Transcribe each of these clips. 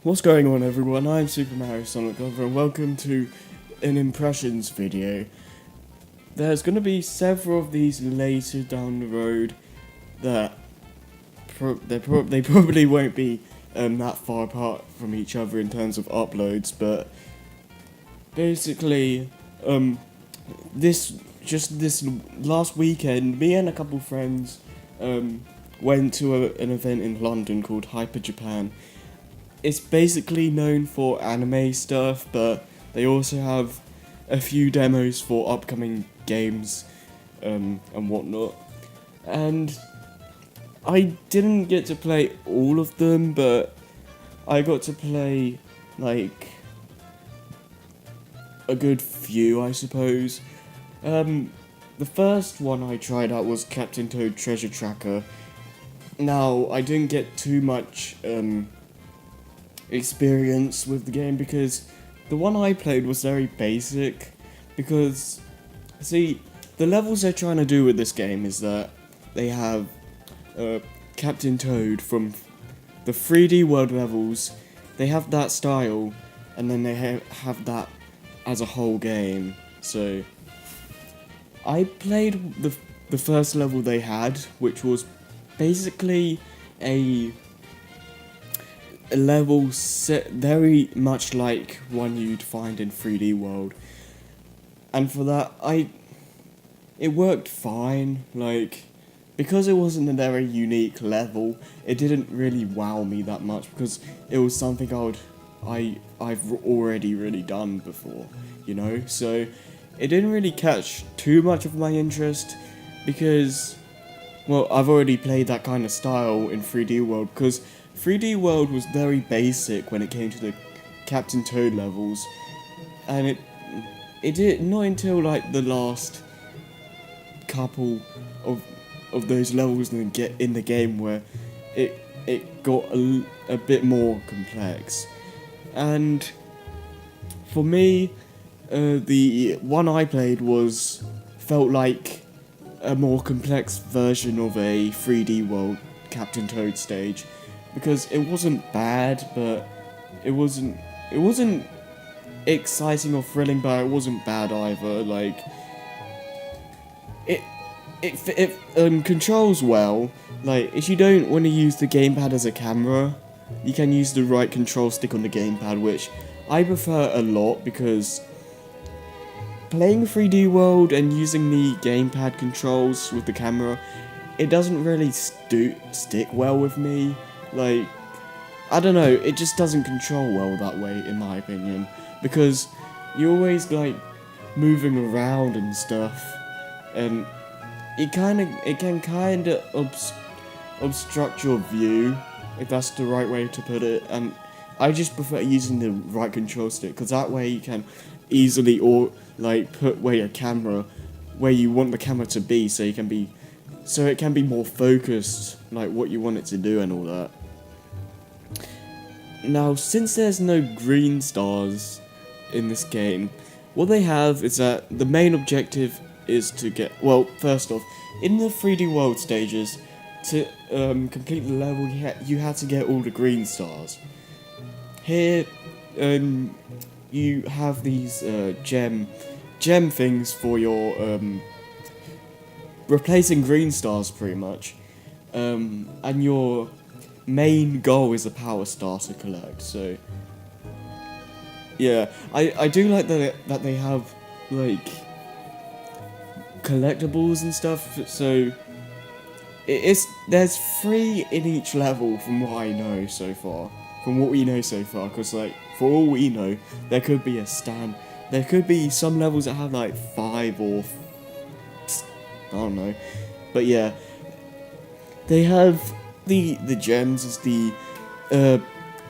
What's going on, everyone? I'm Super Mario Sonic Lover and welcome to an impressions video. There's going to be several of these later down the road that they probably won't be that far apart from each other in terms of uploads, but basically this last weekend, me and a couple friends went to an event in London called Hyper Japan. It's basically known for anime stuff, but they also have a few demos for upcoming games and whatnot. And I didn't get to play all of them, but I got to play like a good few, I suppose. The first one I tried out was Captain Toad Treasure Tracker. Now, I didn't get too much experience with the game because the one I played was very basic. Because, see, the levels they're trying to do with this game is that they have Captain Toad from the 3D World levels, they have that style, and then they have that as a whole game. So, I played the first level they had, which was basically a level set very much like one you'd find in 3D World, and for that it worked fine. Like, because it wasn't a very unique level, it didn't really wow me that much because it was something I've already really done before, you know. So it didn't really catch too much of my interest because, well, I've already played that kind of style in 3D World, because 3D World was very basic when it came to the Captain Toad levels, and it did not until like the last couple of those levels in the game where it got a bit more complex. And for me, the one I played felt like a more complex version of a 3D World Captain Toad stage, because it wasn't bad, but it wasn't exciting or thrilling, but it wasn't bad either. Like, it controls well. Like, if you don't want to use the gamepad as a camera, you can use the right control stick on the gamepad, which I prefer a lot, because playing 3D World and using the gamepad controls with the camera, it doesn't really stick well with me. Like, I don't know, it just doesn't control well that way, in my opinion, because you're always like moving around and stuff, and it can kind of obstruct your view, if that's the right way to put it. And I just prefer using the right control stick, because that way you can easily put where you want the camera to be, so it can be more focused, like what you want it to do and all that. Now, since there's no green stars in this game, what they have is that the main objective is to get, well, first off, in the 3D World stages, to complete the level, you had to get all the green stars. Here, you have these gem things for your replacing green stars, pretty much, and your main goal is a power star to collect. So yeah, I do like that they have like collectibles and stuff. So there's 3 in each level, from what I know so far. From what we know so far, because like, for all we know, there could be some levels that have like 5 or I don't know, but yeah, they have the gems as the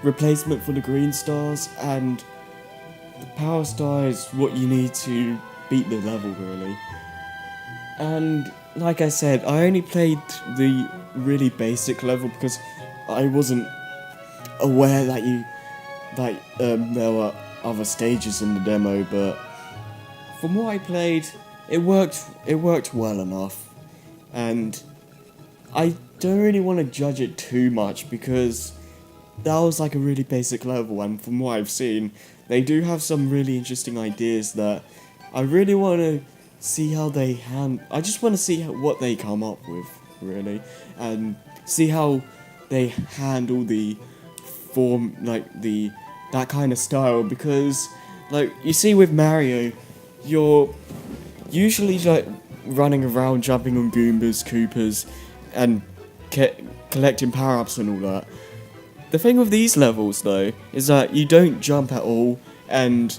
replacement for the green stars, and the power star is what you need to beat the level, really. And like I said, I only played the really basic level because I wasn't aware that there were other stages in the demo, but from what I played, it worked well enough, and I don't really want to judge it too much because that was like a really basic level, and from what I've seen, they do have some really interesting ideas that I really want to see how they I just want to see what they come up with, really, and see how they handle the form, like that kind of style, because like you see with Mario, you're usually like running around jumping on Goombas, Koopas, and collecting power-ups and all that. The thing with these levels though is that you don't jump at all, and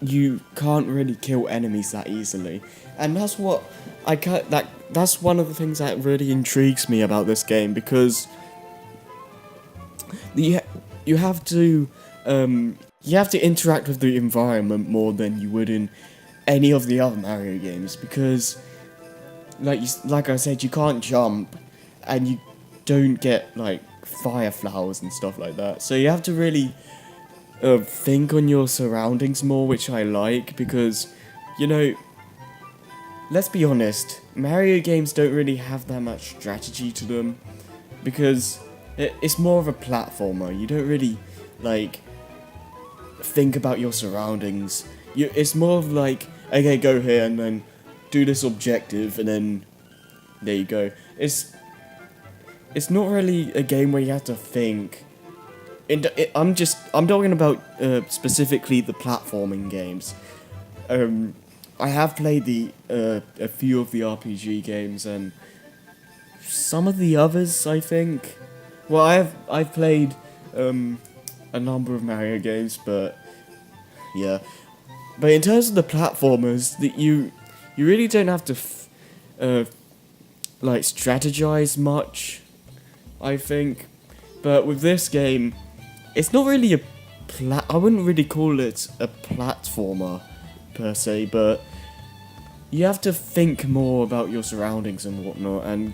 you can't really kill enemies that easily, and that's what that's one of the things that really intrigues me about this game, because you have to interact with the environment more than you would in any of the other Mario games, because like I said, you can't jump, and you don't get like fire flowers and stuff like that, so you have to really think on your surroundings more, which I like, because, you know, let's be honest, Mario games don't really have that much strategy to them, because it's more of a platformer. You don't really like think about your surroundings. It's more of like, okay, go here and then do this objective, and then there you go. It's not really a game where you have to think. I'm talking about specifically the platforming games. I have played a few of the RPG games and some of the others, I think. Well, I've played a number of Mario games, but yeah. But in terms of the platformers, that you really don't have to like strategize much, I think. But with this game, it's not really I wouldn't really call it a platformer per se, but you have to think more about your surroundings and whatnot, and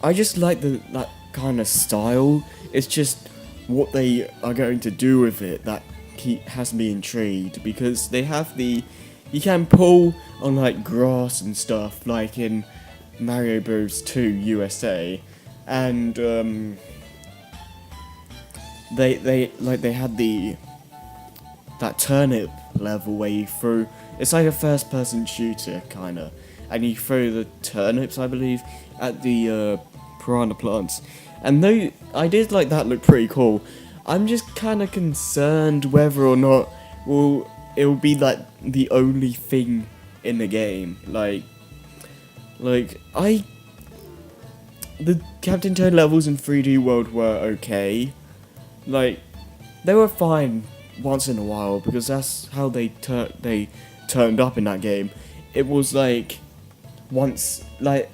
I just like that kind of style. It's just what they are going to do with it that has me intrigued, because they have you can pull on like grass and stuff, like in Mario Bros. 2 USA, and they had that turnip level where you throw. It's like a first-person shooter kinda, and you throw the turnips, I believe, at the piranha plants. And though I did like that, look pretty cool, I'm just kind of concerned whether or not it will be like the only thing in the game. Like the Captain Toad levels in 3D World were okay. Like, they were fine once in a while, because that's how they turned up in that game. It was like once, like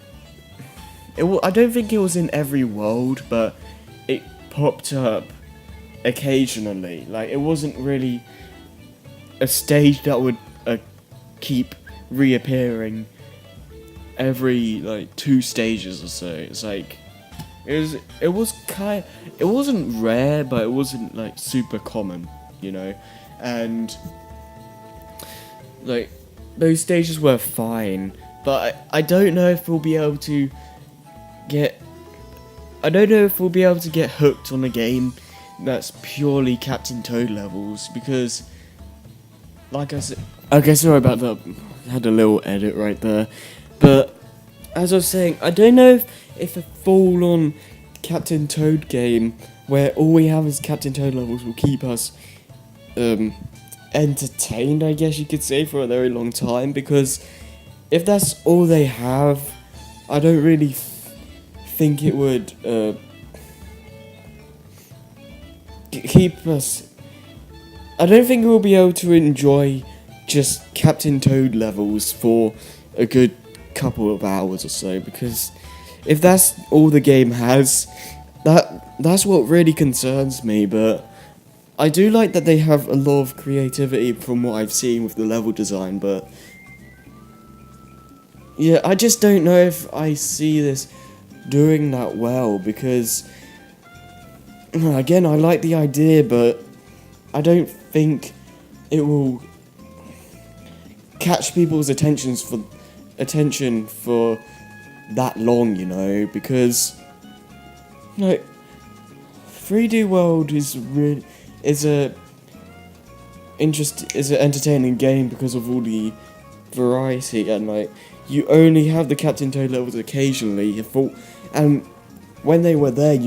I don't think it was in every world, but it popped up occasionally. Like, it wasn't really a stage that would keep reappearing every like 2 stages or so. It's like it wasn't rare, but it wasn't like super common, you know. And like those stages were fine, but I don't know if we'll be able to get hooked on a game that's purely Captain Toad levels, because like I said, okay, sorry about that, I had a little edit right there, but as I was saying, I don't know if a full-on Captain Toad game where all we have is Captain Toad levels will keep us entertained, I guess you could say, for a very long time, because if that's all they have, I don't really think it would keep us. I don't think we'll be able to enjoy just Captain Toad levels for a good couple of hours or so, because if that's all the game has, that's what really concerns me. But I do like that they have a lot of creativity from what I've seen with the level design, but yeah, I just don't know if I see this doing that well, because again, I like the idea, but I don't think it will catch people's attention for that long, you know, because like 3D World is a is an entertaining game because of all the variety, and like you only have the Captain Toad levels occasionally. And when they were there,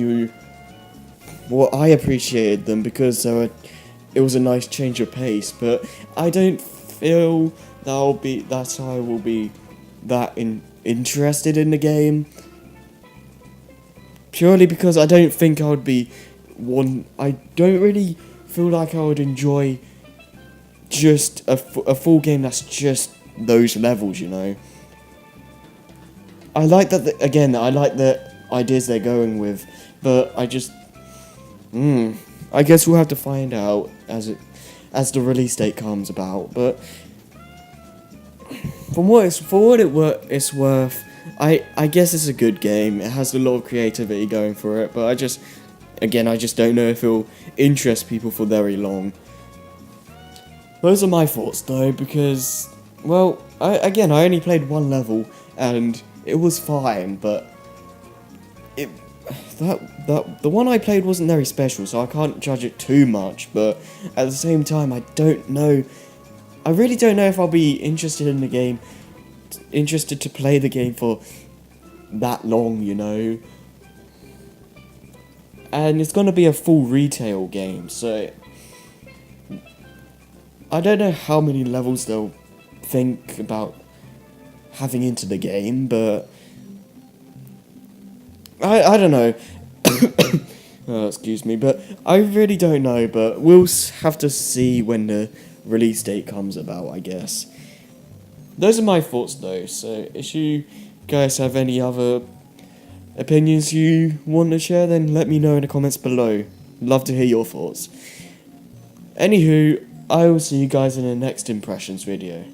I appreciated them because it was a nice change of pace. But I don't feel that I will be interested in the game, purely because I don't think I would be I don't really feel like I would enjoy just a full game that's just those levels, you know. I like that, I like the ideas they're going with, but I just, I guess we'll have to find out as the release date comes about. But for what it's worth, I guess it's a good game. It has a lot of creativity going for it, but I just don't know if it'll interest people for very long. Those are my thoughts though, because, well, I only played one level and it was fine, but the one I played wasn't very special, so I can't judge it too much. But at the same time, I really don't know if I'll be interested in the game, interested to play the game for that long, you know. And it's gonna be a full retail game, so I don't know how many levels they'll think about having into the game, but I don't know. Oh, excuse me, but I really don't know, but we'll have to see when the release date comes about, I guess. Those are my thoughts though, so if you guys have any other opinions you want to share, then let me know in the comments below. Love to hear your thoughts. Anywho, I will see you guys in the next impressions video.